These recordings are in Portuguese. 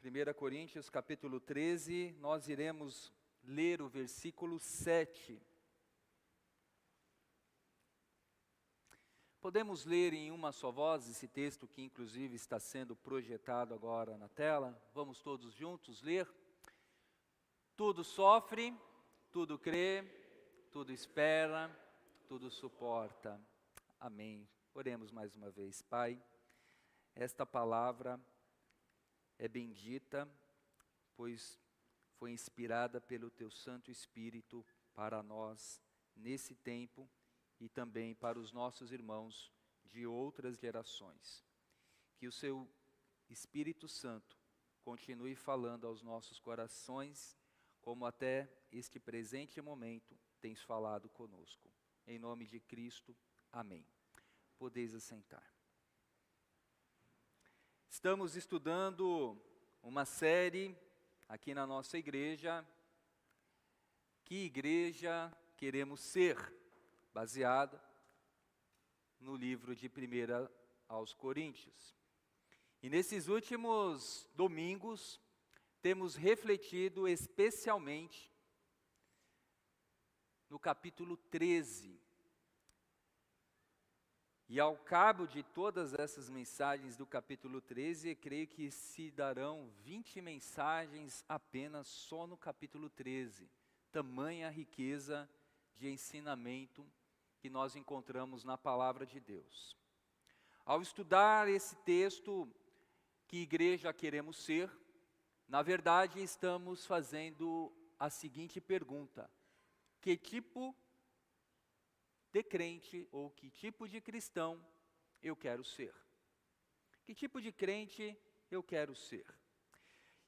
1 Coríntios capítulo 13, nós iremos ler o versículo 7. Podemos ler em uma só voz esse texto que inclusive está sendo projetado agora na tela? Vamos todos juntos ler? Tudo sofre, tudo crê, tudo espera, tudo suporta. Amém. Oremos mais uma vez. Pai, esta palavra é bendita, pois foi inspirada pelo Teu Santo Espírito para nós nesse tempo e também para os nossos irmãos de outras gerações. Que o Seu Espírito Santo continue falando aos nossos corações, como até este presente momento tens falado conosco. Em nome de Cristo, amém. Podeis assentar. Estamos estudando uma série aqui na nossa igreja. Que igreja queremos ser? Baseada no livro de 1 aos Coríntios. E nesses últimos domingos, temos refletido especialmente no capítulo 13. E ao cabo de todas essas mensagens do capítulo 13, eu creio que se darão 20 mensagens apenas só no capítulo 13. Tamanha riqueza de ensinamento que nós encontramos na palavra de Deus. Ao estudar esse texto, que igreja queremos ser, na verdade estamos fazendo a seguinte pergunta: que tipo de crente ou que tipo de cristão eu quero ser? Que tipo de crente eu quero ser?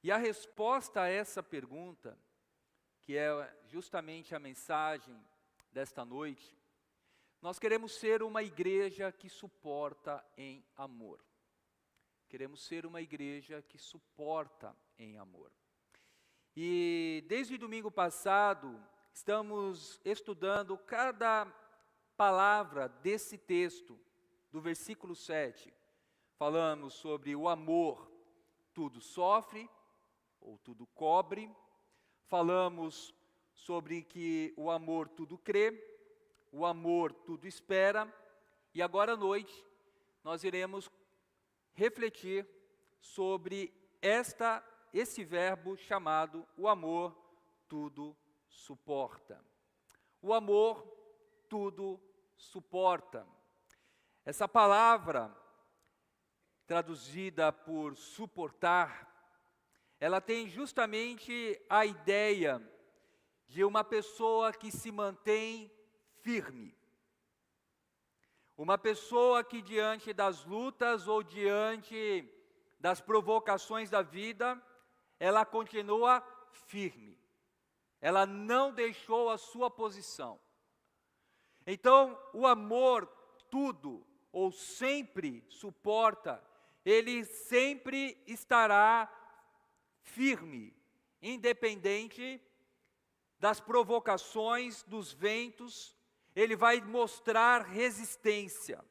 E a resposta a essa pergunta, que é justamente a mensagem desta noite, nós queremos ser uma igreja que suporta em amor. Queremos ser uma igreja que suporta em amor. E desde o domingo passado, estamos estudando cada palavra desse texto, do versículo 7. Falamos sobre o amor, tudo sofre, ou tudo cobre. Falamos sobre que o amor tudo crê, o amor tudo espera. E agora à noite, nós iremos refletir sobre esse verbo chamado o amor tudo suporta. O amor tudo suporta. Essa palavra, traduzida por suportar, ela tem justamente a ideia de uma pessoa que se mantém firme. Uma pessoa que diante das lutas ou diante das provocações da vida, ela continua firme. Ela não deixou a sua posição. Então, o amor tudo ou sempre suporta, ele sempre estará firme, independente das provocações, dos ventos. Ele vai mostrar resistência.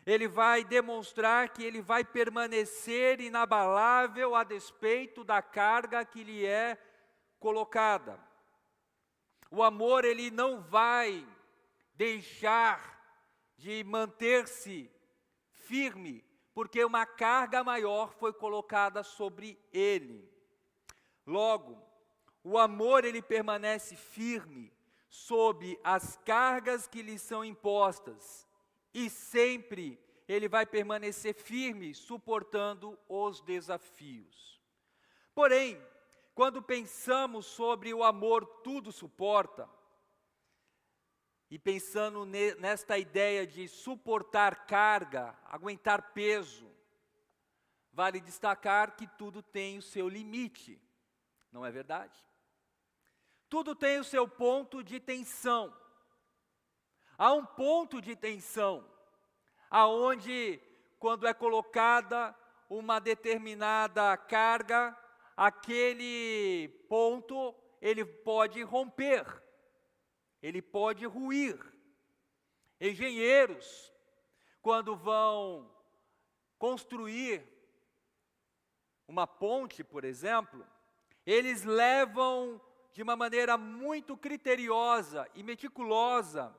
Ele vai demonstrar que ele vai permanecer inabalável a despeito da carga que lhe é colocada. O amor, ele não vai deixar de manter-se firme, porque uma carga maior foi colocada sobre ele. Logo, o amor, ele permanece firme sob as cargas que lhe são impostas, e sempre ele vai permanecer firme, suportando os desafios. Porém, quando pensamos sobre o amor tudo suporta, e pensando nesta ideia de suportar carga, aguentar peso, vale destacar que tudo tem o seu limite, não é verdade? Tudo tem o seu ponto de tensão. Há um ponto de tensão, aonde, quando é colocada uma determinada carga, aquele ponto, ele pode romper, ele pode ruir. Engenheiros, quando vão construir uma ponte, por exemplo, eles levam de uma maneira muito criteriosa e meticulosa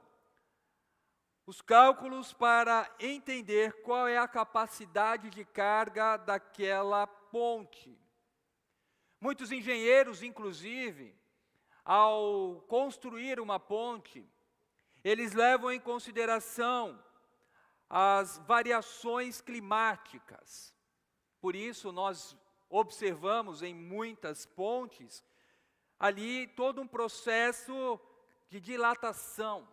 os cálculos para entender qual é a capacidade de carga daquela ponte. Muitos engenheiros, inclusive, ao construir uma ponte, eles levam em consideração as variações climáticas. Por isso, nós observamos em muitas pontes ali todo um processo de dilatação.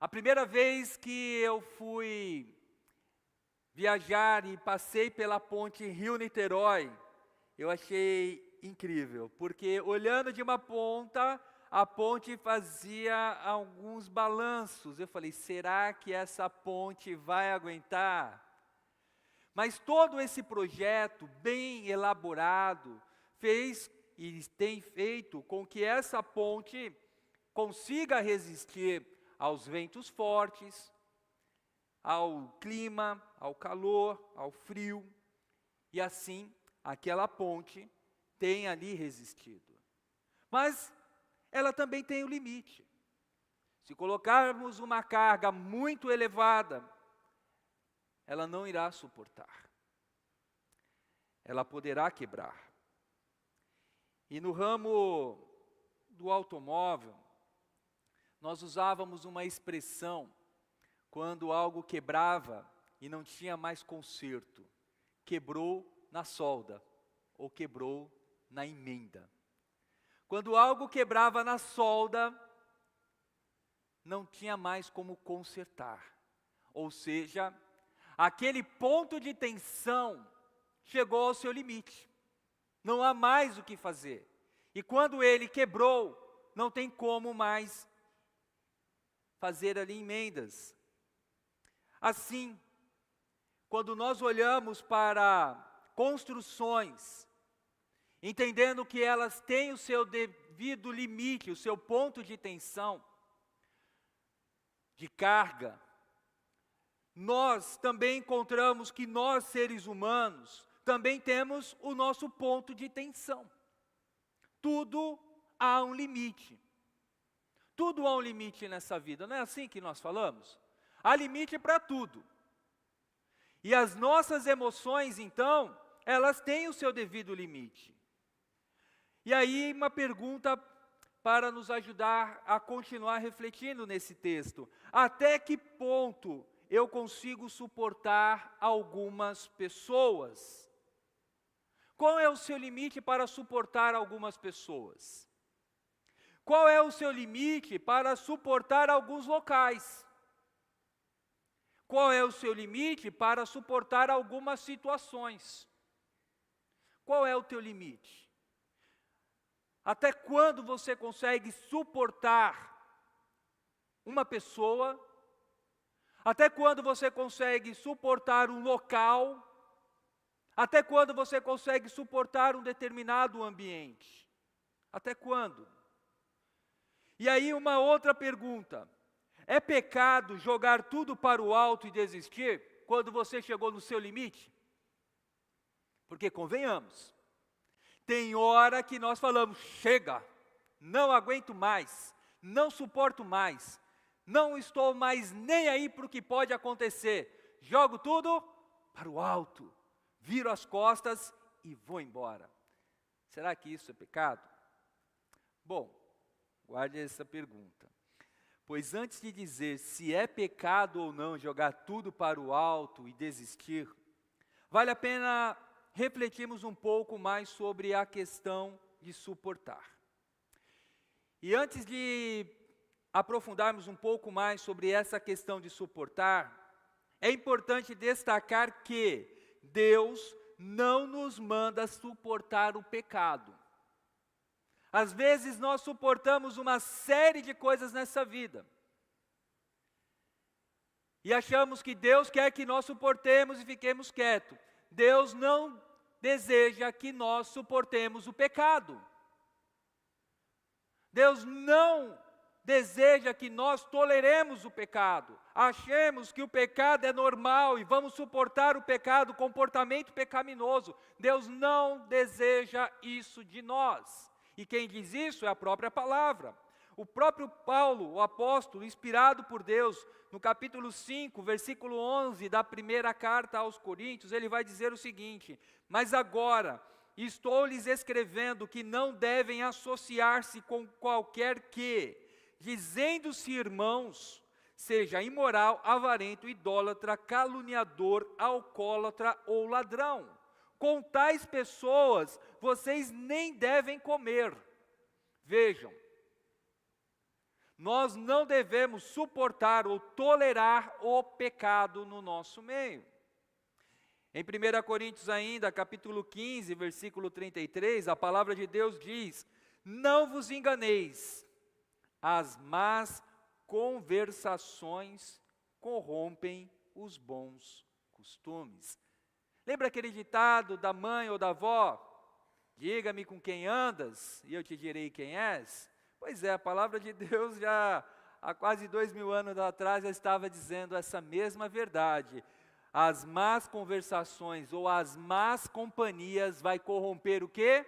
A primeira vez que eu fui viajar e passei pela ponte Rio-Niterói, eu achei incrível, porque olhando de uma ponta, a ponte fazia alguns balanços. Eu falei, será que essa ponte vai aguentar? Mas todo esse projeto bem elaborado fez e tem feito com que essa ponte consiga resistir aos ventos fortes, ao clima, ao calor, ao frio, e assim aquela ponte tem ali resistido. Mas ela também tem o limite. Se colocarmos uma carga muito elevada, ela não irá suportar. Ela poderá quebrar. E no ramo do automóvel, nós usávamos uma expressão quando algo quebrava e não tinha mais conserto. Quebrou na solda ou quebrou na emenda. Quando algo quebrava na solda, não tinha mais como consertar. Ou seja, aquele ponto de tensão chegou ao seu limite. Não há mais o que fazer. E quando ele quebrou, não tem como mais fazer ali emendas. Assim, quando nós olhamos para construções, entendendo que elas têm o seu devido limite, o seu ponto de tensão, de carga, nós também encontramos que nós, seres humanos, também temos o nosso ponto de tensão. Tudo há um limite. Tudo há um limite nessa vida, não é assim que nós falamos? Há limite para tudo. E as nossas emoções, então, elas têm o seu devido limite. E aí, uma pergunta para nos ajudar a continuar refletindo nesse texto. Até que ponto eu consigo suportar algumas pessoas? Qual é o seu limite para suportar algumas pessoas? Qual é o seu limite para suportar alguns locais? Qual é o seu limite para suportar algumas situações? Qual é o teu limite? Até quando você consegue suportar uma pessoa? Até quando você consegue suportar um local? Até quando você consegue suportar um determinado ambiente? Até quando? E aí uma outra pergunta. É pecado jogar tudo para o alto e desistir quando você chegou no seu limite? Porque convenhamos, tem hora que nós falamos, chega, não aguento mais, não suporto mais, não estou mais nem aí para o que pode acontecer. Jogo tudo para o alto, viro as costas e vou embora. Será que isso é pecado? Bom, guarde essa pergunta. Pois antes de dizer se é pecado ou não jogar tudo para o alto e desistir, vale a pena refletirmos um pouco mais sobre a questão de suportar. E antes de aprofundarmos um pouco mais sobre essa questão de suportar, é importante destacar que Deus não nos manda suportar o pecado. Às vezes nós suportamos uma série de coisas nessa vida. E achamos que Deus quer que nós suportemos e fiquemos quietos. Deus não deseja que nós suportemos o pecado. Deus não deseja que nós toleremos o pecado, achemos que o pecado é normal e vamos suportar o pecado, o comportamento pecaminoso. Deus não deseja isso de nós. E quem diz isso é a própria palavra. O próprio Paulo, o apóstolo, inspirado por Deus, no capítulo 5, versículo 11 da primeira carta aos Coríntios, ele vai dizer o seguinte: mas agora estou lhes escrevendo que não devem associar-se com qualquer que, dizendo-se irmãos, seja imoral, avarento, idólatra, caluniador, alcoólatra ou ladrão. Com tais pessoas vocês nem devem comer. Vejam, nós não devemos suportar ou tolerar o pecado no nosso meio. Em 1 Coríntios ainda, capítulo 15, versículo 33, a palavra de Deus diz: não vos enganeis, as más conversações corrompem os bons costumes. Lembra aquele ditado da mãe ou da avó? Diga-me com quem andas, e eu te direi quem és. Pois é, a palavra de Deus já há quase 2000 anos atrás já estava dizendo essa mesma verdade. As más conversações ou as más companhias vai corromper o quê?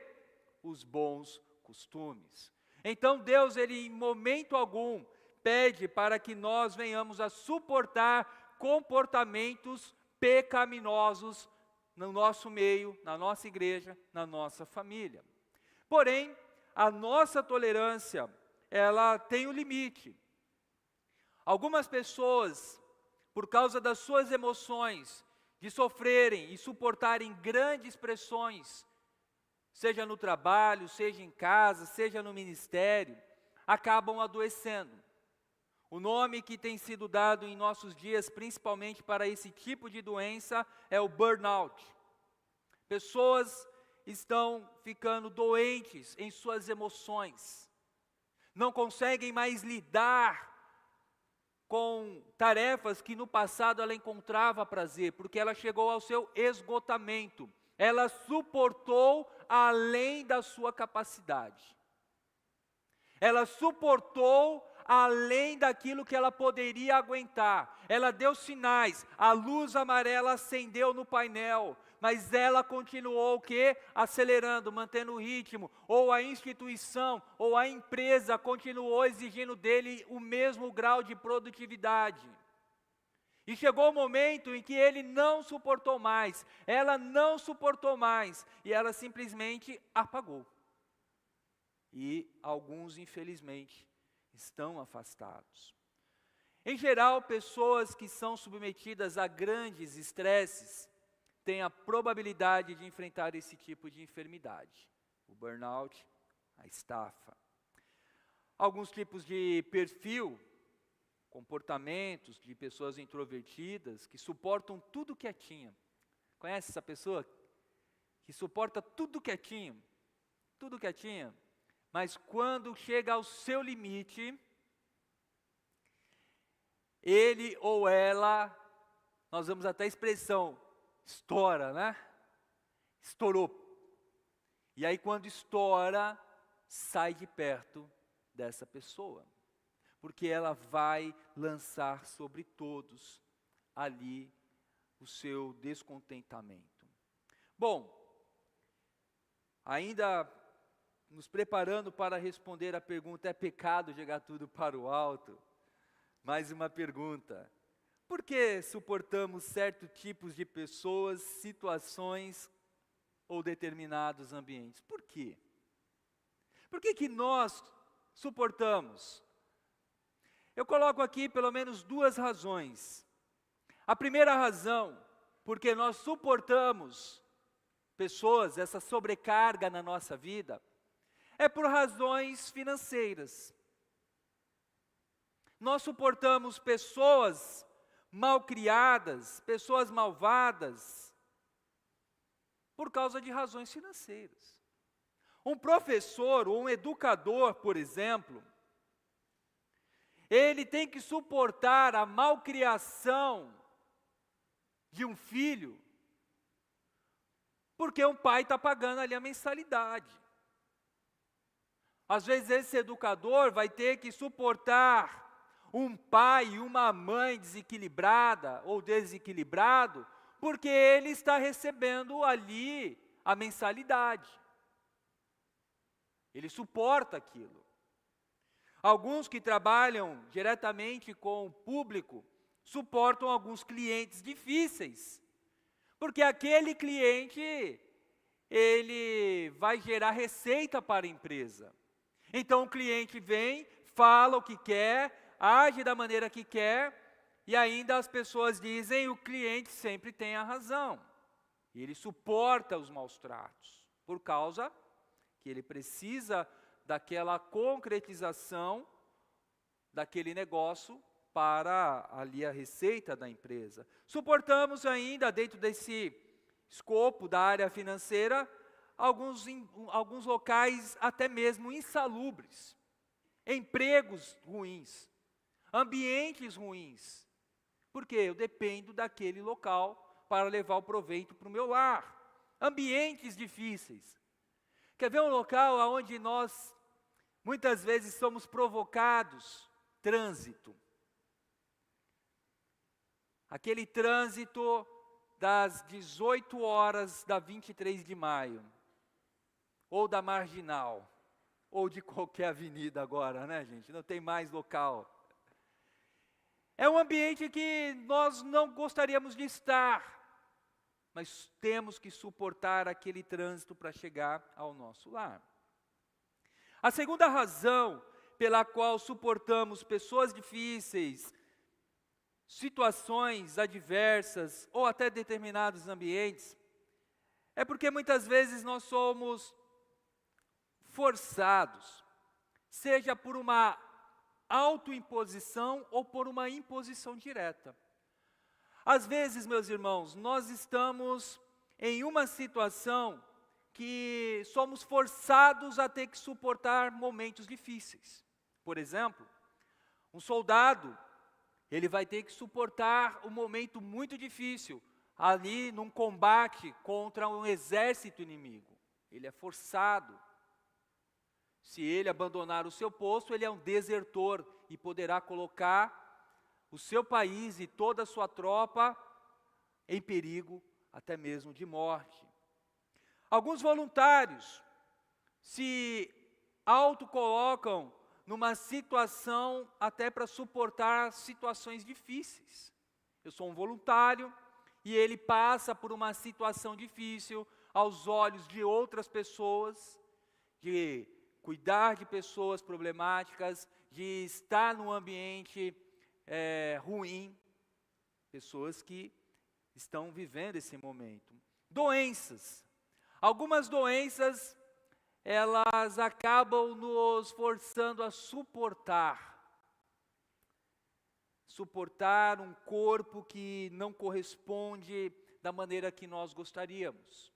Os bons costumes. Então Deus, ele em momento algum pede para que nós venhamos a suportar comportamentos pecaminosos no nosso meio, na nossa igreja, na nossa família. Porém, a nossa tolerância, ela tem um limite. Algumas pessoas, por causa das suas emoções, de sofrerem e suportarem grandes pressões, seja no trabalho, seja em casa, seja no ministério, acabam adoecendo. O nome que tem sido dado em nossos dias, principalmente para esse tipo de doença, é o burnout. Pessoas estão ficando doentes em suas emoções, não conseguem mais lidar com tarefas que no passado ela encontrava prazer, porque ela chegou ao seu esgotamento, ela suportou além da sua capacidade, ela suportou além daquilo que ela poderia aguentar, ela deu sinais, a luz amarela acendeu no painel, mas ela continuou o quê? Acelerando, mantendo o ritmo, ou a instituição, ou a empresa continuou exigindo dele o mesmo grau de produtividade. E chegou o momento em que ele não suportou mais, ela não suportou mais, e ela simplesmente apagou. E alguns, infelizmente, estão afastados. Em geral, pessoas que são submetidas a grandes estresses, tem a probabilidade de enfrentar esse tipo de enfermidade, o burnout, a estafa. Alguns tipos de perfil, comportamentos de pessoas introvertidas, que suportam tudo quietinho. Conhece essa pessoa? Que suporta tudo quietinho, mas quando chega ao seu limite, ele ou ela, nós vamos até a expressão, estoura, né? Estourou. E aí quando estoura, sai de perto dessa pessoa. Porque ela vai lançar sobre todos ali o seu descontentamento. Bom, ainda nos preparando para responder a pergunta, é pecado jogar tudo para o alto? Mais uma pergunta. Por que suportamos certos tipos de pessoas, situações ou determinados ambientes? Por quê? Por que nós suportamos? Eu coloco aqui pelo menos duas razões. A primeira razão, porque nós suportamos pessoas, essa sobrecarga na nossa vida, é por razões financeiras. Nós suportamos pessoas malcriadas, pessoas malvadas, por causa de razões financeiras. Um professor ou um educador, por exemplo, ele tem que suportar a malcriação de um filho, porque um pai está pagando ali a mensalidade. Às vezes esse educador vai ter que suportar um pai e uma mãe desequilibrada ou desequilibrado, porque ele está recebendo ali a mensalidade. Ele suporta aquilo. Alguns que trabalham diretamente com o público suportam alguns clientes difíceis, porque aquele cliente, ele vai gerar receita para a empresa. Então o cliente vem, fala o que quer, age da maneira que quer, e ainda as pessoas dizem: o cliente sempre tem a razão. E ele suporta os maus tratos, por causa que ele precisa daquela concretização daquele negócio para ali a receita da empresa. Suportamos ainda, dentro desse escopo da área financeira, alguns locais até mesmo insalubres, empregos ruins, ambientes ruins, porque eu dependo daquele local para levar o proveito para o meu lar. Ambientes difíceis. Quer ver um local onde nós muitas vezes somos provocados? Trânsito. Aquele trânsito das 18 horas da 23 de maio, ou da Marginal, ou de qualquer avenida agora, né, gente? Não tem mais local. É um ambiente que nós não gostaríamos de estar, mas temos que suportar aquele trânsito para chegar ao nosso lar. A segunda razão pela qual suportamos pessoas difíceis, situações adversas ou até determinados ambientes, é porque muitas vezes nós somos forçados, seja por uma autoimposição ou por uma imposição direta. Às vezes, meus irmãos, nós estamos em uma situação que somos forçados a ter que suportar momentos difíceis. Por exemplo, um soldado, ele vai ter que suportar um momento muito difícil, ali num combate contra um exército inimigo. Ele é forçado. Se ele abandonar o seu posto, ele é um desertor e poderá colocar o seu país e toda a sua tropa em perigo, até mesmo de morte. Alguns voluntários se autocolocam numa situação até para suportar situações difíceis. Eu sou um voluntário e ele passa por uma situação difícil aos olhos de outras pessoas, de cuidar de pessoas problemáticas, de estar num ambiente ruim, pessoas que estão vivendo esse momento. Doenças. Algumas doenças, elas acabam nos forçando a suportar um corpo que não corresponde da maneira que nós gostaríamos.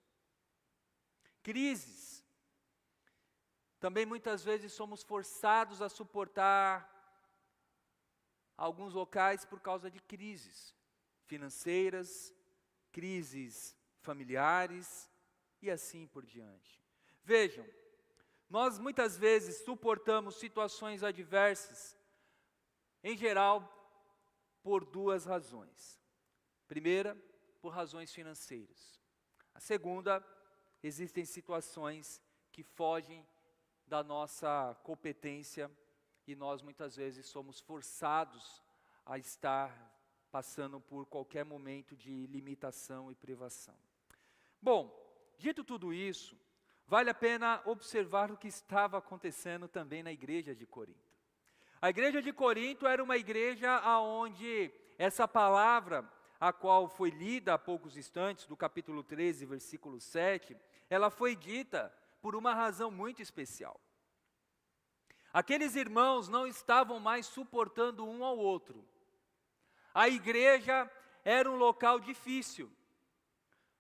Crises. Também muitas vezes somos forçados a suportar alguns locais por causa de crises financeiras, crises familiares e assim por diante. Vejam, nós muitas vezes suportamos situações adversas, em geral, por duas razões. Primeira, por razões financeiras. A segunda, existem situações que fogem da nossa competência e nós muitas vezes somos forçados a estar passando por qualquer momento de limitação e privação. Bom, dito tudo isso, vale a pena observar o que estava acontecendo também na igreja de Corinto. A igreja de Corinto era uma igreja onde essa palavra, a qual foi lida há poucos instantes, do capítulo 13, versículo 7, ela foi dita por uma razão muito especial. Aqueles irmãos não estavam mais suportando um ao outro. A igreja era um local difícil.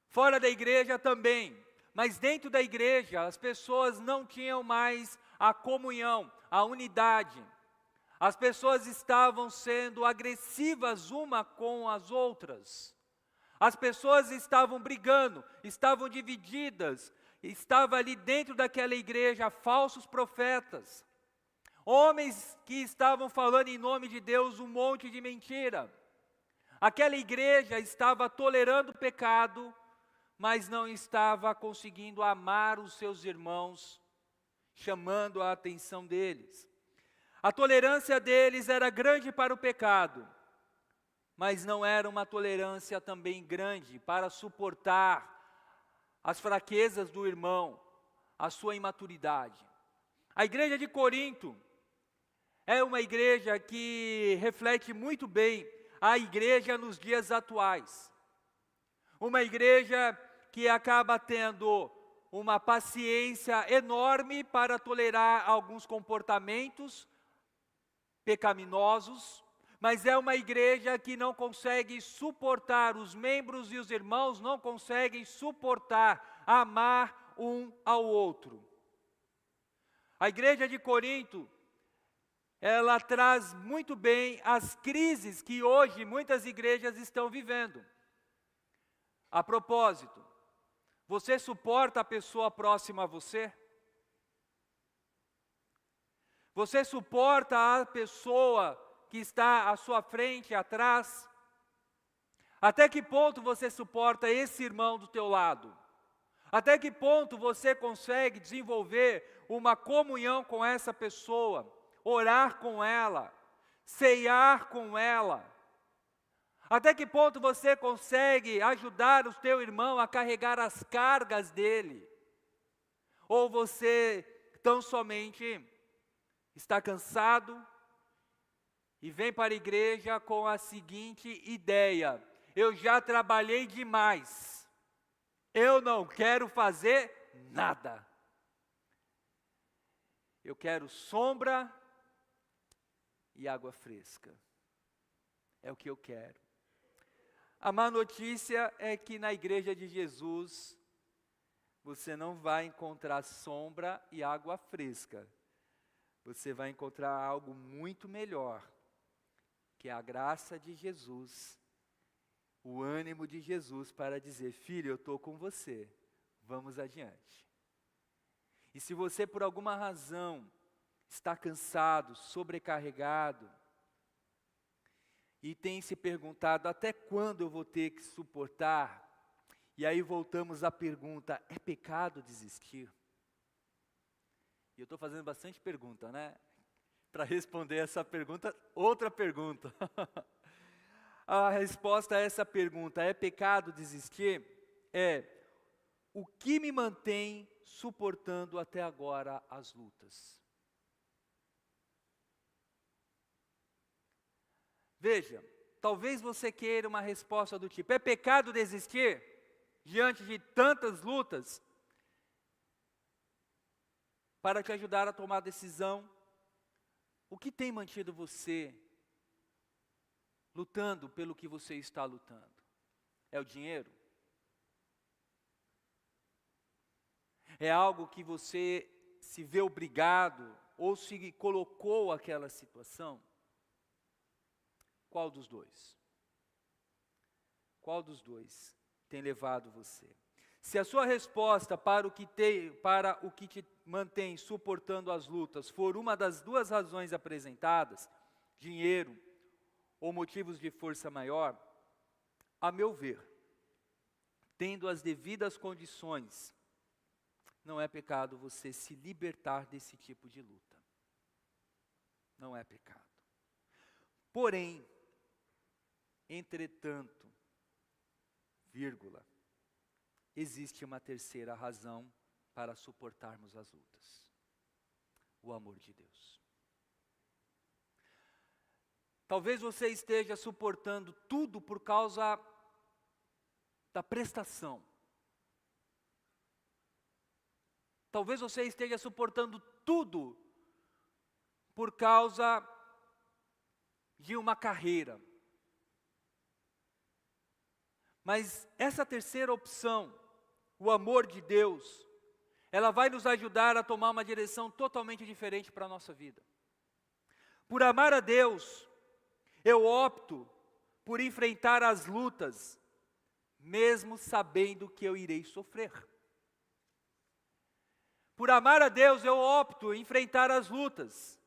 Fora da igreja também. Mas dentro da igreja, as pessoas não tinham mais a comunhão, a unidade. As pessoas estavam sendo agressivas uma com as outras. As pessoas estavam brigando, estavam divididas. estava ali dentro daquela igreja falsos profetas, homens que estavam falando em nome de Deus um monte de mentira. Aquela igreja estava tolerando o pecado, mas não estava conseguindo amar os seus irmãos, chamando a atenção deles. A tolerância deles era grande para o pecado, mas não era uma tolerância também grande para suportar as fraquezas do irmão, a sua imaturidade. A igreja de Corinto é uma igreja que reflete muito bem a igreja nos dias atuais. Uma igreja que acaba tendo uma paciência enorme para tolerar alguns comportamentos pecaminosos, mas é uma igreja que não consegue suportar, os membros e os irmãos não conseguem suportar, amar um ao outro. A igreja de Corinto, ela traz muito bem as crises que hoje muitas igrejas estão vivendo. A propósito, você suporta a pessoa próxima a você? Você suporta a pessoa que está à sua frente, atrás? Até que ponto você suporta esse irmão do teu lado? Até que ponto você consegue desenvolver uma comunhão com essa pessoa, orar com ela, ceiar com ela? Até que ponto você consegue ajudar o teu irmão a carregar as cargas dele? Ou você tão somente está cansado e vem para a igreja com a seguinte ideia: eu já trabalhei demais, eu não quero fazer nada. Eu quero sombra e água fresca. É o que eu quero. A má notícia é que na igreja de Jesus, você não vai encontrar sombra e água fresca. Você vai encontrar algo muito melhor, que é a graça de Jesus, o ânimo de Jesus para dizer: filho, eu estou com você, vamos adiante. E se você por alguma razão está cansado, sobrecarregado, e tem se perguntado: até quando eu vou ter que suportar? E aí voltamos à pergunta: é pecado desistir? E eu estou fazendo bastante pergunta, né? Para responder essa pergunta, outra pergunta. A resposta a essa pergunta: é pecado desistir? É: o que me mantém suportando até agora as lutas? Veja, talvez você queira uma resposta do tipo: é pecado desistir diante de tantas lutas? Para te ajudar a tomar a decisão, o que tem mantido você lutando pelo que você está lutando? É o dinheiro? É algo que você se vê obrigado ou se colocou àquela situação? Qual dos dois? Qual dos dois tem levado você? Se a sua resposta para o que te mantém suportando as lutas for uma das duas razões apresentadas, dinheiro ou motivos de força maior, a meu ver, tendo as devidas condições, não é pecado você se libertar desse tipo de luta. Não é pecado. Porém, entretanto, existe uma terceira razão para suportarmos as lutas: o amor de Deus. Talvez você esteja suportando tudo por causa da prestação. Talvez você esteja suportando tudo por causa de uma carreira. Mas essa terceira opção, o amor de Deus, ela vai nos ajudar a tomar uma direção totalmente diferente para a nossa vida. Por amar a Deus, eu opto por enfrentar as lutas, mesmo sabendo que eu irei sofrer. Por amar a Deus, eu opto em enfrentar as lutas.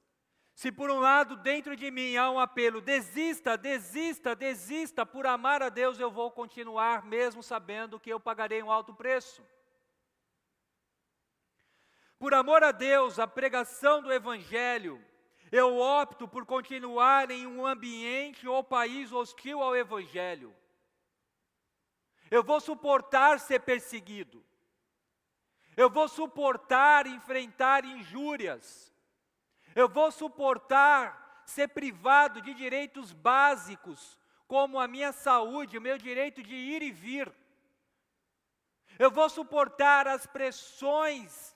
Se por um lado dentro de mim há um apelo, desista, desista, desista, por amar a Deus eu vou continuar, mesmo sabendo que eu pagarei um alto preço. Por amor a Deus, a pregação do Evangelho, eu opto por continuar em um ambiente ou país hostil ao Evangelho. Eu vou suportar ser perseguido. Eu vou suportar enfrentar injúrias. Eu vou suportar ser privado de direitos básicos, como a minha saúde, o meu direito de ir e vir. Eu vou suportar as pressões,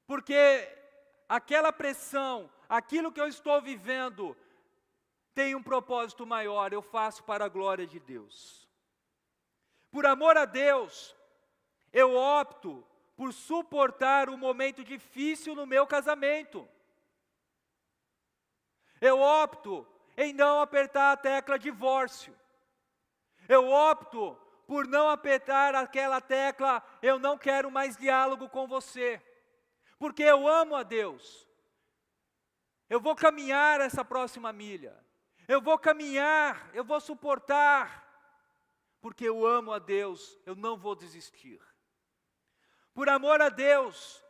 porque aquela pressão, aquilo que eu estou vivendo, tem um propósito maior, eu faço para a glória de Deus. Por amor a Deus, eu opto por suportar um momento difícil no meu casamento. Eu opto em não apertar a tecla divórcio. Eu opto por não apertar aquela tecla, eu não quero mais diálogo com você. Porque eu amo a Deus. Eu vou caminhar essa próxima milha. Eu vou caminhar, eu vou suportar. Porque eu amo a Deus, eu não vou desistir. Por amor a Deus,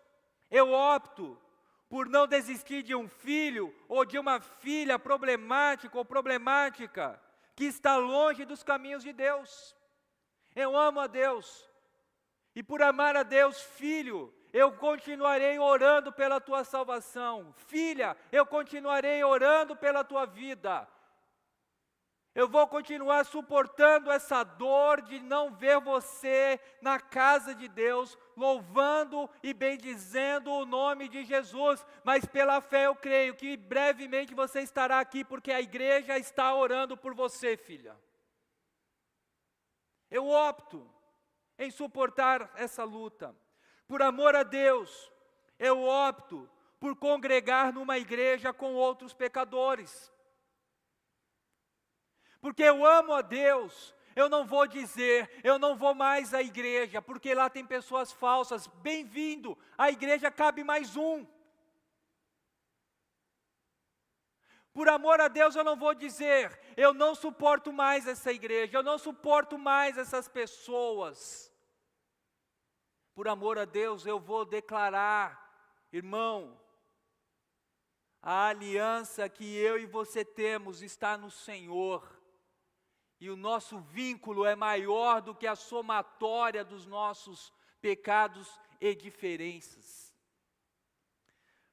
eu opto por não desistir de um filho ou de uma filha problemática ou problemática que está longe dos caminhos de Deus. Eu amo a Deus. E por amar a Deus, filho, eu continuarei orando pela tua salvação. Filha, eu continuarei orando pela tua vida. Eu vou continuar suportando essa dor de não ver você na casa de Deus, louvando e bendizendo o nome de Jesus. Mas pela fé eu creio que brevemente você estará aqui, porque a igreja está orando por você, filha. Eu opto em suportar essa luta. Por amor a Deus, eu opto por congregar numa igreja com outros pecadores. Porque eu amo a Deus, eu não vou dizer, eu não vou mais à igreja, porque lá tem pessoas falsas. Bem-vindo, à igreja cabe mais um. Por amor a Deus eu não vou dizer, eu não suporto mais essa igreja, eu não suporto mais essas pessoas. Por amor a Deus eu vou declarar, irmão, a aliança que eu e você temos está no Senhor. E o nosso vínculo é maior do que a somatória dos nossos pecados e diferenças.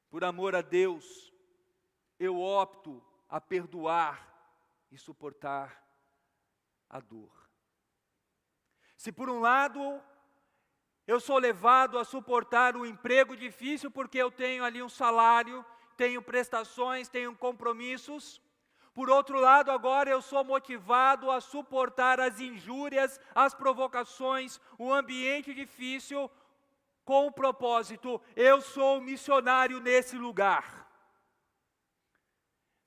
Por amor a Deus, eu opto a perdoar e suportar a dor. Se por um lado, eu sou levado a suportar um emprego difícil porque eu tenho ali um salário, tenho prestações, tenho compromissos. Por outro lado, agora eu sou motivado a suportar as injúrias, as provocações, o ambiente difícil, com o propósito, eu sou missionário nesse lugar.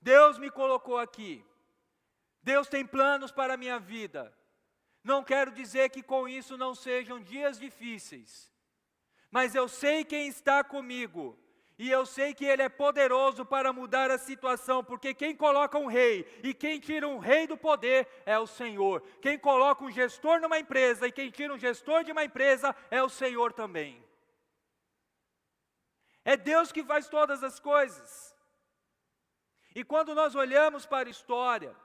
Deus me colocou aqui. Deus tem planos para a minha vida. Não quero dizer que com isso não sejam dias difíceis, mas eu sei quem está comigo. E eu sei que Ele é poderoso para mudar a situação, porque quem coloca um rei e quem tira um rei do poder é o Senhor. Quem coloca um gestor numa empresa e quem tira um gestor de uma empresa é o Senhor também. É Deus que faz todas as coisas. E quando nós olhamos para a história,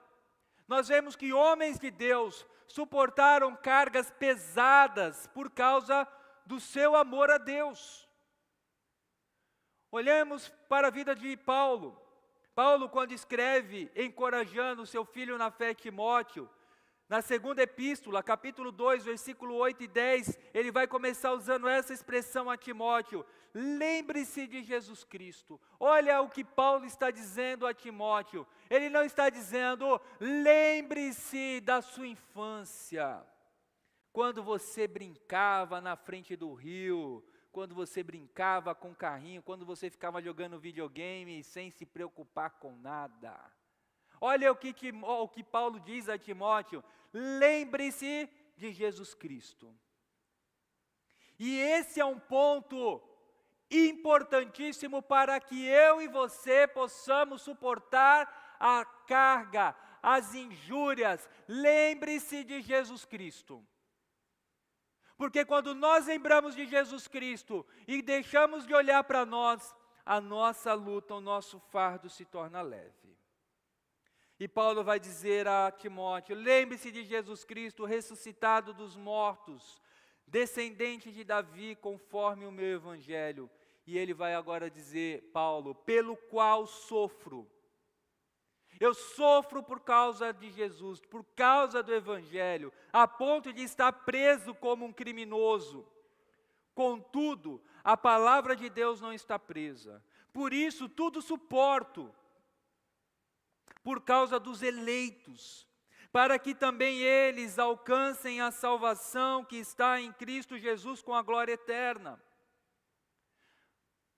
nós vemos que homens de Deus suportaram cargas pesadas por causa do seu amor a Deus. Olhemos para a vida de Paulo. Paulo, quando escreve, encorajando seu filho na fé, Timóteo, na segunda epístola, capítulo 2, versículo 8 e 10, ele vai começar usando essa expressão a Timóteo: lembre-se de Jesus Cristo. Olha o que Paulo está dizendo a Timóteo. Ele não está dizendo, lembre-se da sua infância, quando você brincava na frente do rio, quando você brincava com o carrinho, quando você ficava jogando videogame sem se preocupar com nada. Olha o que Paulo diz a Timóteo: lembre-se de Jesus Cristo. E esse é um ponto importantíssimo para que eu e você possamos suportar a carga, as injúrias. Lembre-se de Jesus Cristo. Porque quando nós lembramos de Jesus Cristo e deixamos de olhar para nós, a nossa luta, o nosso fardo se torna leve. E Paulo vai dizer a Timóteo: lembre-se de Jesus Cristo, ressuscitado dos mortos, descendente de Davi, conforme o meu evangelho. E ele vai agora dizer, Paulo, pelo qual sofro. Eu sofro por causa de Jesus, por causa do evangelho, a ponto de estar preso como um criminoso. Contudo, a palavra de Deus não está presa. Por isso, tudo suporto, por causa dos eleitos, para que também eles alcancem a salvação que está em Cristo Jesus com a glória eterna.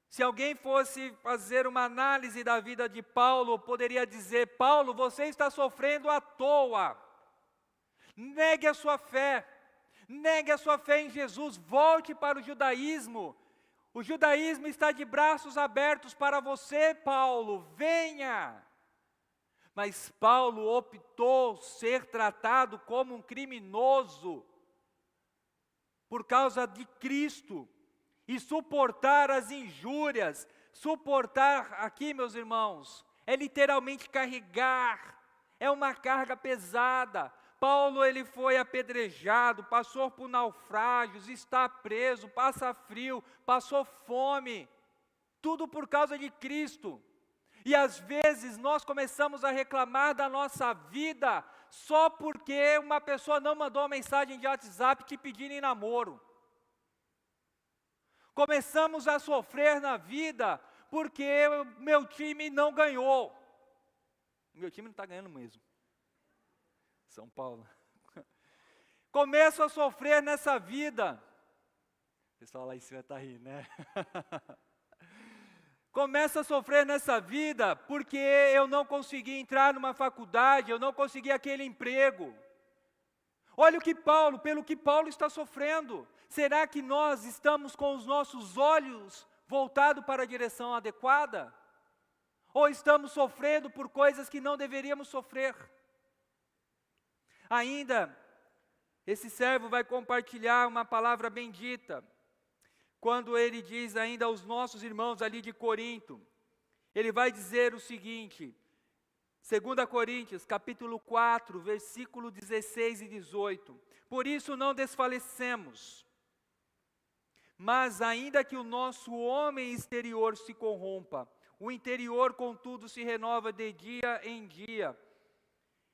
Se alguém fosse fazer uma análise da vida de Paulo, poderia dizer: Paulo, você está sofrendo à toa. Negue a sua fé em Jesus, volte para o judaísmo. O judaísmo está de braços abertos para você, Paulo, venha. Mas Paulo optou ser tratado como um criminoso por causa de Cristo. E suportar as injúrias, suportar aqui, meus irmãos, é literalmente carregar, é uma carga pesada. Paulo, ele foi apedrejado, passou por naufrágios, está preso, passa frio, passou fome, tudo por causa de Cristo. E às vezes nós começamos a reclamar da nossa vida só porque uma pessoa não mandou uma mensagem de WhatsApp te pedindo em namoro. Começamos a sofrer na vida porque o meu time não ganhou. O meu time não está ganhando mesmo. São Paulo. Começo a sofrer nessa vida. O pessoal lá em cima está rindo, né? Começo a sofrer nessa vida porque eu não consegui entrar numa faculdade, eu não consegui aquele emprego. Olha pelo que Paulo está sofrendo. Será que nós estamos com os nossos olhos voltados para a direção adequada? Ou estamos sofrendo por coisas que não deveríamos sofrer? Ainda, esse servo vai compartilhar uma palavra bendita, quando ele diz ainda aos nossos irmãos ali de Corinto, ele vai dizer o seguinte, 2 Coríntios, capítulo 4, versículo 16 e 18. Por isso não desfalecemos, mas ainda que o nosso homem exterior se corrompa, o interior, contudo, se renova de dia em dia.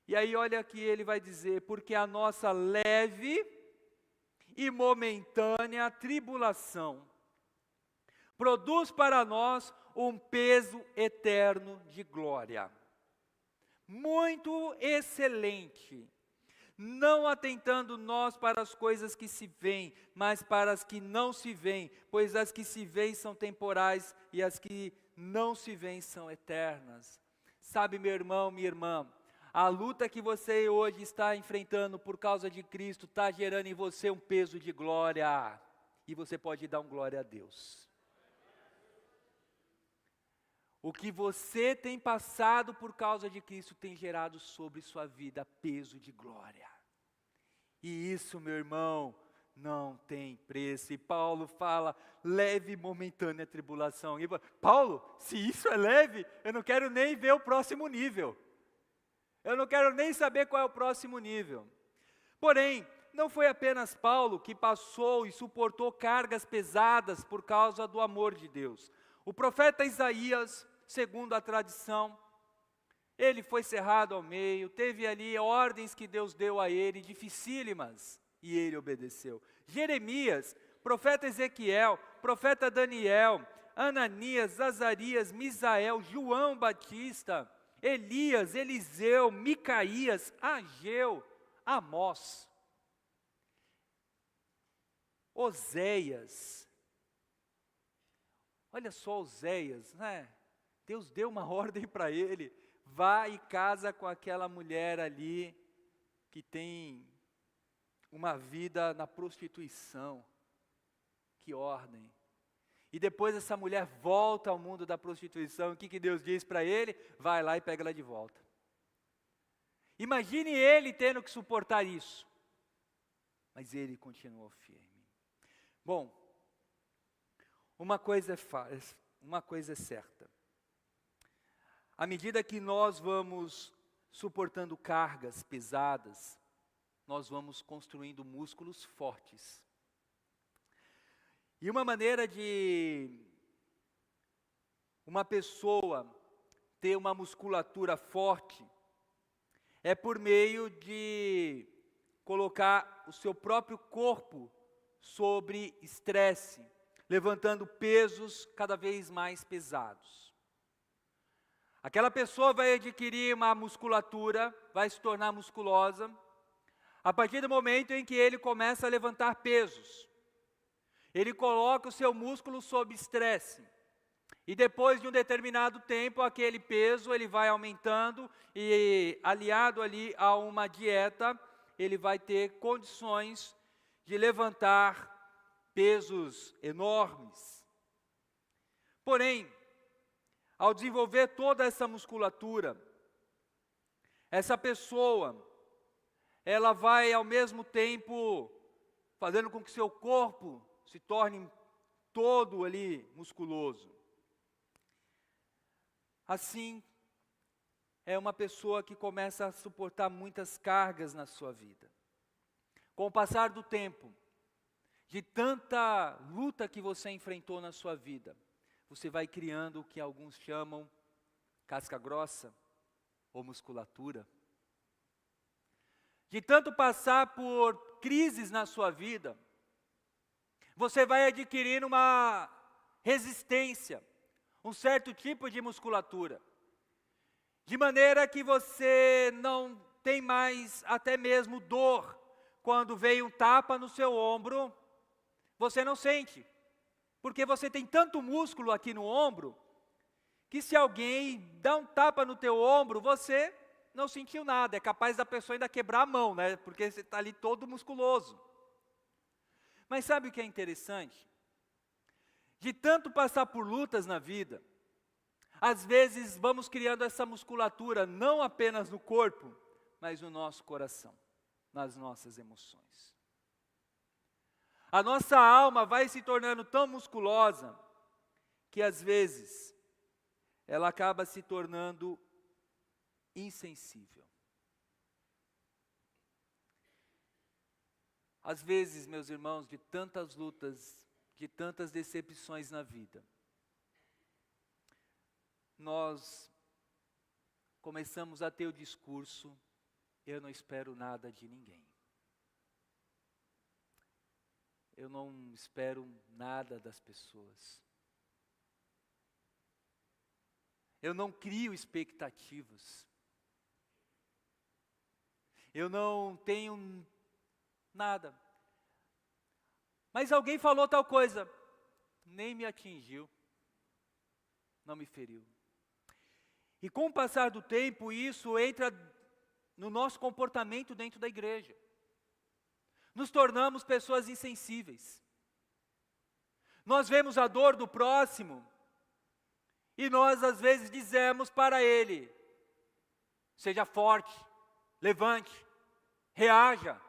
E aí olha aqui, ele vai dizer, porque a nossa leve e momentânea tribulação produz para nós um peso eterno de glória. Muito excelente, não atentando nós para as coisas que se veem, mas para as que não se veem, pois as que se veem são temporais e as que não se veem são eternas. Sabe, meu irmão, minha irmã, a luta que você hoje está enfrentando por causa de Cristo está gerando em você um peso de glória, e você pode dar um glória a Deus. O que você tem passado por causa de Cristo tem gerado sobre sua vida peso de glória. E isso, meu irmão, não tem preço. E Paulo fala, leve e momentânea tribulação. E Paulo, se isso é leve, eu não quero nem ver o próximo nível. Eu não quero nem saber qual é o próximo nível. Porém, não foi apenas Paulo que passou e suportou cargas pesadas por causa do amor de Deus. O profeta Isaías, segundo a tradição, ele foi cerrado ao meio, teve ali ordens que Deus deu a ele, dificílimas, e ele obedeceu. Jeremias, profeta Ezequiel, profeta Daniel, Ananias, Azarias, Misael, João Batista, Elias, Eliseu, Micaías, Ageu, Amós, Oséias. Olha só Oséias, né? Deus deu uma ordem para ele, vá e casa com aquela mulher ali, que tem uma vida na prostituição. Que ordem. E depois essa mulher volta ao mundo da prostituição. O que Deus diz para ele? Vai lá e pega ela de volta. Imagine ele tendo que suportar isso. Mas ele continuou firme. Bom, uma coisa é certa. À medida que nós vamos suportando cargas pesadas, nós vamos construindo músculos fortes. E uma maneira de uma pessoa ter uma musculatura forte é por meio de colocar o seu próprio corpo sobre estresse, levantando pesos cada vez mais pesados. Aquela pessoa vai adquirir uma musculatura, vai se tornar musculosa, a partir do momento em que ele começa a levantar pesos. Ele coloca o seu músculo sob estresse. E depois de um determinado tempo, aquele peso ele vai aumentando e aliado ali a uma dieta, ele vai ter condições de levantar pesos enormes. Porém, ao desenvolver toda essa musculatura, essa pessoa, ela vai ao mesmo tempo fazendo com que seu corpo se torne todo ali musculoso. Assim, é uma pessoa que começa a suportar muitas cargas na sua vida. Com o passar do tempo, de tanta luta que você enfrentou na sua vida, você vai criando o que alguns chamam casca grossa ou musculatura. De tanto passar por crises na sua vida, você vai adquirindo uma resistência, um certo tipo de musculatura. De maneira que você não tem mais até mesmo dor. Quando vem um tapa no seu ombro, você não sente. Porque você tem tanto músculo aqui no ombro, que se alguém dá um tapa no teu ombro, você não sentiu nada. É capaz da pessoa ainda quebrar a mão, né? Porque você está ali todo musculoso. Mas sabe o que é interessante? De tanto passar por lutas na vida, às vezes vamos criando essa musculatura, não apenas no corpo, mas no nosso coração, nas nossas emoções. A nossa alma vai se tornando tão musculosa, que às vezes, ela acaba se tornando insensível. Às vezes, meus irmãos, de tantas lutas, de tantas decepções na vida, nós começamos a ter o discurso, eu não espero nada de ninguém. Eu não espero nada das pessoas. Eu não crio expectativas. Eu não tenho nada. Mas alguém falou tal coisa, nem me atingiu, não me feriu. E com o passar do tempo, isso entra no nosso comportamento dentro da igreja. Nos tornamos pessoas insensíveis. Nós vemos a dor do próximo e nós às vezes dizemos para ele, seja forte, levante, reaja.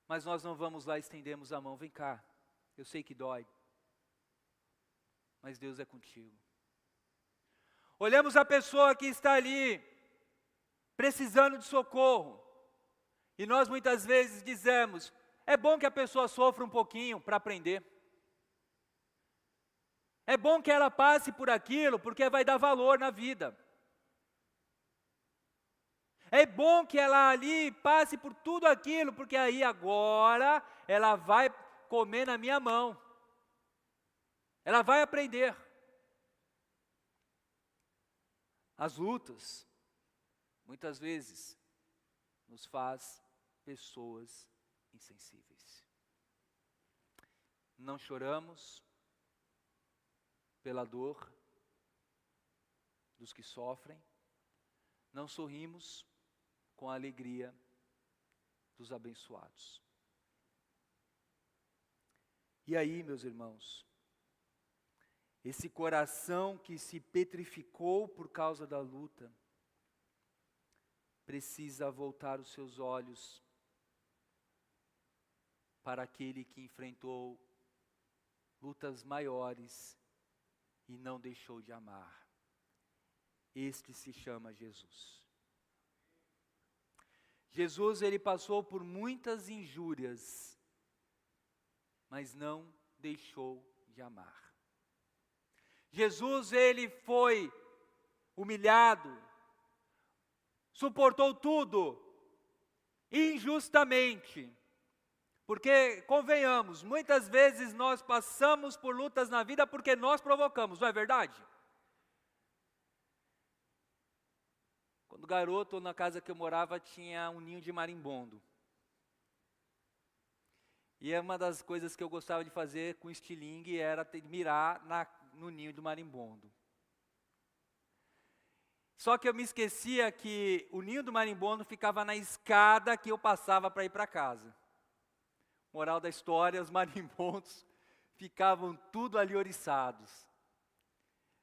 Mas nós não vamos lá e estendemos a mão, vem cá, eu sei que dói, mas Deus é contigo. Olhamos a pessoa que está ali, precisando de socorro, e nós muitas vezes dizemos, é bom que a pessoa sofra um pouquinho para aprender. É bom que ela passe por aquilo, porque vai dar valor na vida. É bom que ela ali passe por tudo aquilo, porque aí agora ela vai comer na minha mão. Ela vai aprender. As lutas, muitas vezes, nos faz pessoas insensíveis. Não choramos pela dor dos que sofrem, não sorrimos com a alegria dos abençoados. E aí, meus irmãos, esse coração que se petrificou por causa da luta, precisa voltar os seus olhos para aquele que enfrentou lutas maiores e não deixou de amar. Este se chama Jesus. Jesus, ele passou por muitas injúrias, mas não deixou de amar. Jesus, ele foi humilhado, suportou tudo, injustamente. Porque, convenhamos, muitas vezes nós passamos por lutas na vida porque nós provocamos, não é verdade? Quando garoto, na casa que eu morava, tinha um ninho de marimbondo. E uma das coisas que eu gostava de fazer com estilingue era mirar no ninho do marimbondo. Só que eu me esquecia que o ninho do marimbondo ficava na escada que eu passava para ir para casa. Moral da história, os marimbondos ficavam tudo ali oriçados.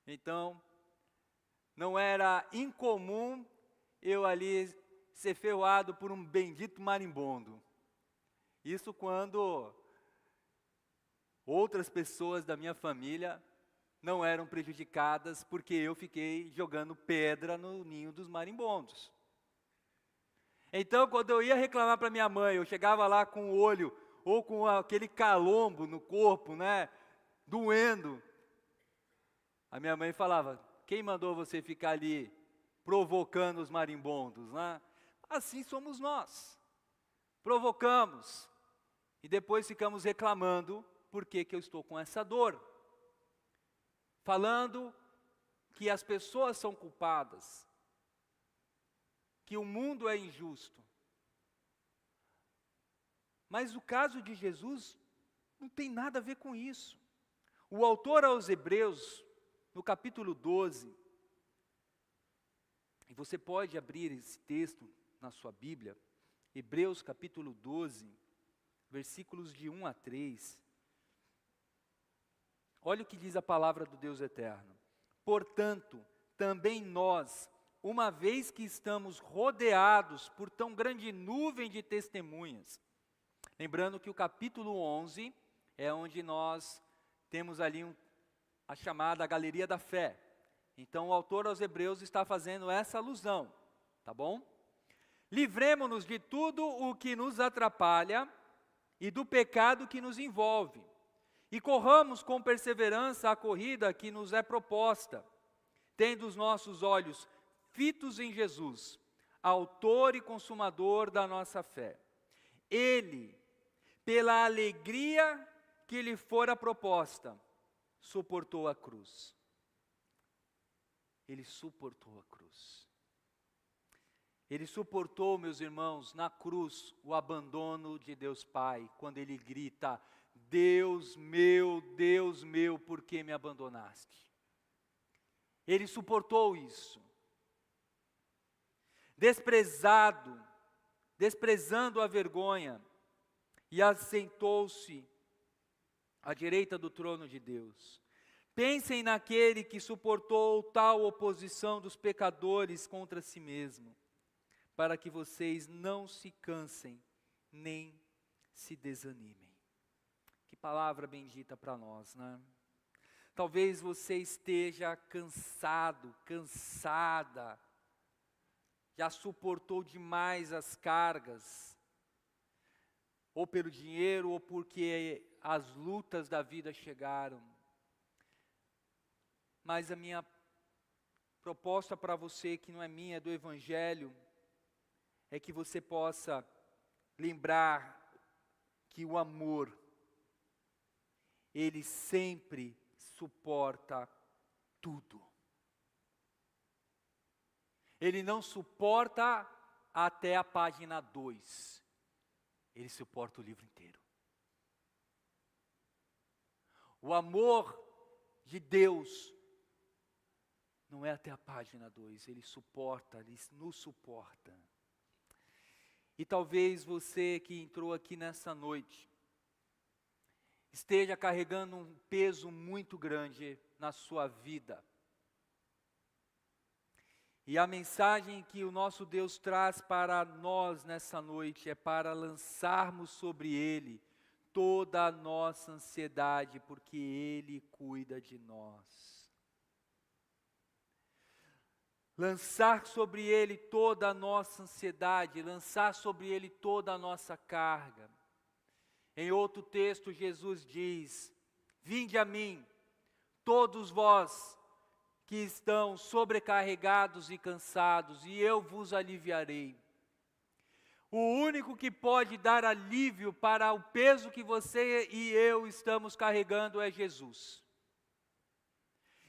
Então, não era incomum eu ali ser ferroado por um bendito marimbondo. Isso quando outras pessoas da minha família não eram prejudicadas porque eu fiquei jogando pedra no ninho dos marimbondos. Então, quando eu ia reclamar para minha mãe, eu chegava lá com o olho ou com aquele calombo no corpo, né, doendo. A minha mãe falava: quem mandou você ficar ali provocando os marimbondos, né? Assim somos nós. Provocamos e depois ficamos reclamando por que eu estou com essa dor. Falando que as pessoas são culpadas, que o mundo é injusto. Mas o caso de Jesus não tem nada a ver com isso. O autor aos Hebreus, no capítulo 12, e você pode abrir esse texto na sua Bíblia, Hebreus capítulo 12, versículos de 1 a 3. Olha o que diz a palavra do Deus eterno. Portanto, também nós, uma vez que estamos rodeados por tão grande nuvem de testemunhas, lembrando que o capítulo 11 é onde nós temos ali a chamada Galeria da Fé. Então o autor aos Hebreus está fazendo essa alusão, tá bom? Livremo-nos de tudo o que nos atrapalha e do pecado que nos envolve. E corramos com perseverança a corrida que nos é proposta, tendo os nossos olhos fitos em Jesus, autor e consumador da nossa fé. Ele, pela alegria que lhe fora proposta, suportou a cruz. Ele suportou a cruz. Ele suportou, meus irmãos, na cruz, o abandono de Deus Pai, quando ele grita: Deus meu, por que me abandonaste? Ele suportou isso. Desprezando a vergonha, e assentou-se à direita do trono de Deus. Pensem naquele que suportou tal oposição dos pecadores contra si mesmo, para que vocês não se cansem, nem se desanimem. Que palavra bendita para nós, né? Talvez você esteja cansado, cansada, já suportou demais as cargas, ou pelo dinheiro, ou porque as lutas da vida chegaram. Mas a minha proposta para você, que não é minha, é do Evangelho, é que você possa lembrar que o amor, ele sempre suporta tudo. Ele não suporta até a página 2. Ele suporta o livro inteiro. O amor de Deus não é até a página 2. Ele suporta, ele nos suporta. E talvez você que entrou aqui nessa noite, esteja carregando um peso muito grande na sua vida. E a mensagem que o nosso Deus traz para nós nessa noite é para lançarmos sobre Ele toda a nossa ansiedade, porque Ele cuida de nós. Lançar sobre Ele toda a nossa ansiedade, lançar sobre Ele toda a nossa carga. Em outro texto, Jesus diz: vinde a mim, todos vós que estão sobrecarregados e cansados, e eu vos aliviarei. O único que pode dar alívio para o peso que você e eu estamos carregando é Jesus.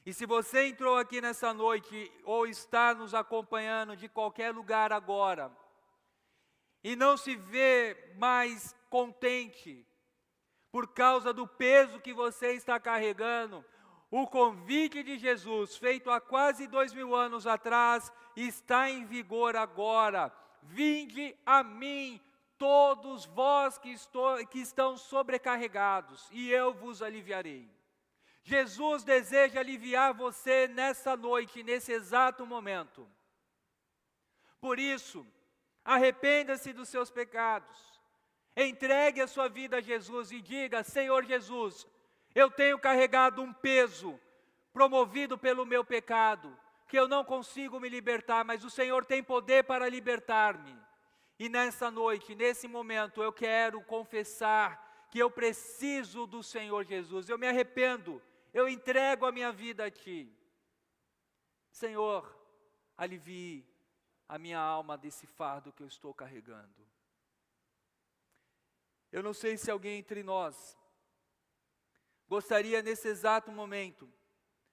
E se você entrou aqui nessa noite, ou está nos acompanhando de qualquer lugar agora, e não se vê mais contente, por causa do peso que você está carregando, o convite de Jesus, feito há quase 2000 anos atrás, está em vigor agora. Vinde a mim, todos vós que estão sobrecarregados, e eu vos aliviarei. Jesus deseja aliviar você nessa noite, nesse exato momento. Por isso, arrependa-se dos seus pecados, entregue a sua vida a Jesus e diga: Senhor Jesus, eu tenho carregado um peso promovido pelo meu pecado, que eu não consigo me libertar, mas o Senhor tem poder para libertar-me. E nessa noite, nesse momento, eu quero confessar que eu preciso do Senhor Jesus. Eu me arrependo, eu entrego a minha vida a Ti. Senhor, alivie a minha alma desse fardo que eu estou carregando. Eu não sei se alguém entre nós gostaria nesse exato momento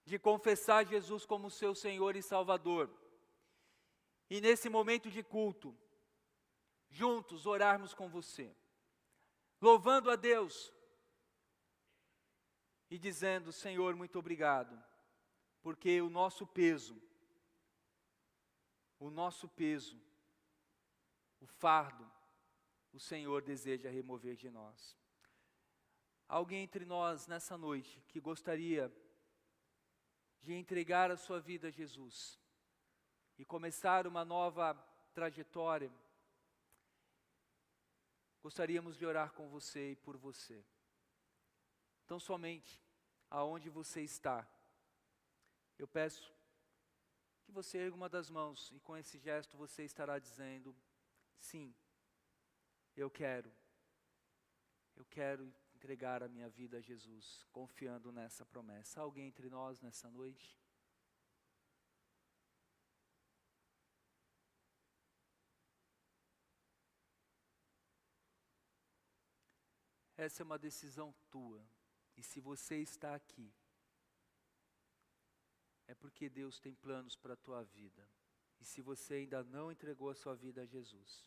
de confessar Jesus como seu Senhor e Salvador. E nesse momento de culto, juntos orarmos com você, louvando a Deus e dizendo: Senhor, muito obrigado, porque o nosso peso, o fardo, o Senhor deseja remover de nós. Alguém entre nós nessa noite que gostaria de entregar a sua vida a Jesus e começar uma nova trajetória, gostaríamos de orar com você e por você. Então, somente aonde você está, eu peço que você erga uma das mãos, e com esse gesto você estará dizendo: sim, eu quero entregar a minha vida a Jesus, confiando nessa promessa. Há alguém entre nós nessa noite? Essa é uma decisão tua, e se você está aqui, é porque Deus tem planos para a tua vida. E se você ainda não entregou a sua vida a Jesus,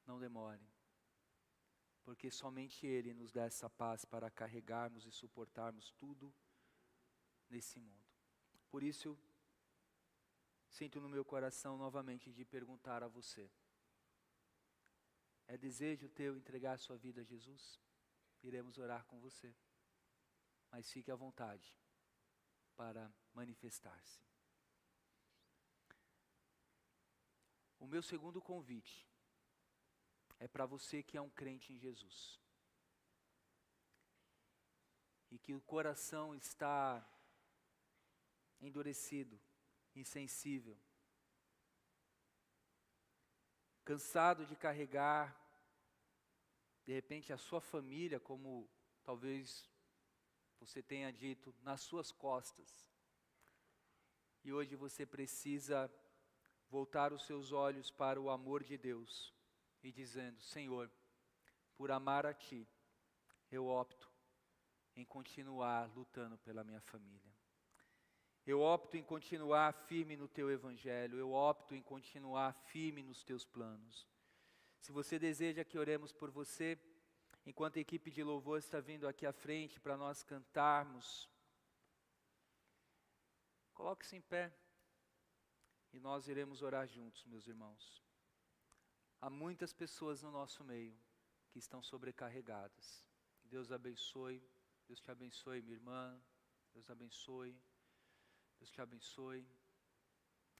não demore, porque somente Ele nos dá essa paz para carregarmos e suportarmos tudo nesse mundo. Por isso, eu sinto no meu coração novamente de perguntar a você: é desejo teu entregar a sua vida a Jesus? Iremos orar com você, mas fique à vontade para manifestar-se. O meu segundo convite é para você que é um crente em Jesus e que o coração está endurecido, insensível, cansado de carregar, de repente, a sua família, como talvez você tenha dito, nas suas costas. E hoje você precisa voltar os seus olhos para o amor de Deus e dizendo: Senhor, por amar a Ti, eu opto em continuar lutando pela minha família. Eu opto em continuar firme no Teu Evangelho, eu opto em continuar firme nos Teus planos. Se você deseja que oremos por você, enquanto a equipe de louvor está vindo aqui à frente para nós cantarmos, coloque-se em pé e nós iremos orar juntos, meus irmãos. Há muitas pessoas no nosso meio que estão sobrecarregadas. Deus abençoe, Deus te abençoe, minha irmã, Deus abençoe, Deus te abençoe,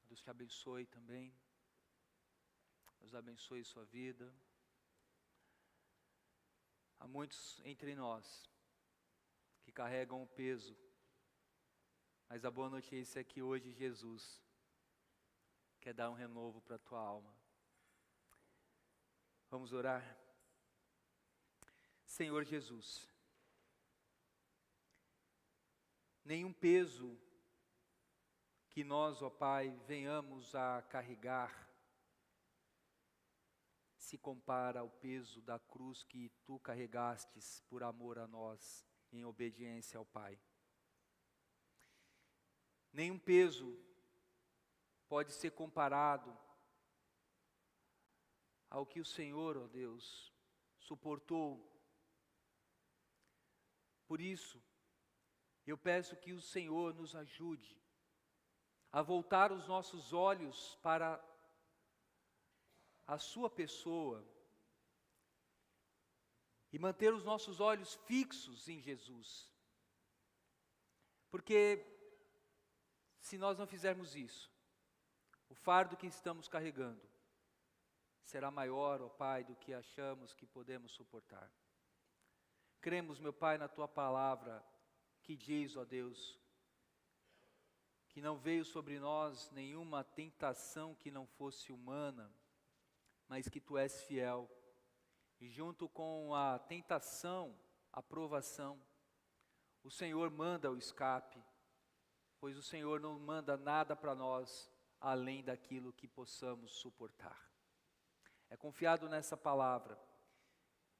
Deus te abençoe também, Deus abençoe sua vida. Há muitos entre nós que carregam o peso, mas a boa notícia é que hoje Jesus quer dar um renovo para a tua alma. Vamos orar? Senhor Jesus, nenhum peso que nós, ó Pai, venhamos a carregar se compara ao peso da cruz que Tu carregastes por amor a nós, em obediência ao Pai. Nenhum peso pode ser comparado ao que o Senhor, ó Deus, suportou. Por isso, eu peço que o Senhor nos ajude a voltar os nossos olhos para a sua pessoa e manter os nossos olhos fixos em Jesus. Porque se nós não fizermos isso, o fardo que estamos carregando será maior, ó Pai, do que achamos que podemos suportar. Cremos, meu Pai, na Tua palavra, que diz, ó Deus, que não veio sobre nós nenhuma tentação que não fosse humana, mas que Tu és fiel. E junto com a tentação, a provação, o Senhor manda o escape, pois o Senhor não manda nada para nós, além daquilo que possamos suportar. É confiado nessa palavra,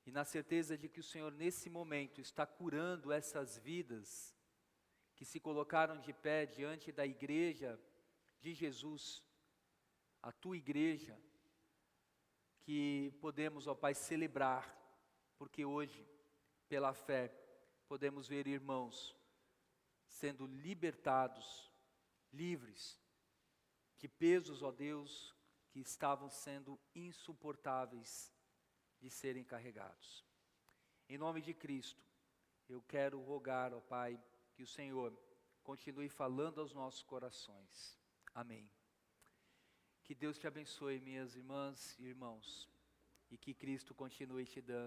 e na certeza de que o Senhor nesse momento está curando essas vidas, que se colocaram de pé diante da igreja de Jesus, a Tua igreja, que podemos, ó Pai, celebrar, porque hoje, pela fé, podemos ver irmãos sendo libertados, livres de pesos, ó Deus, que estavam sendo insuportáveis de serem carregados. Em nome de Cristo, eu quero rogar, ó Pai, que o Senhor continue falando aos nossos corações. Amém. Que Deus te abençoe, minhas irmãs e irmãos, e que Cristo continue te dando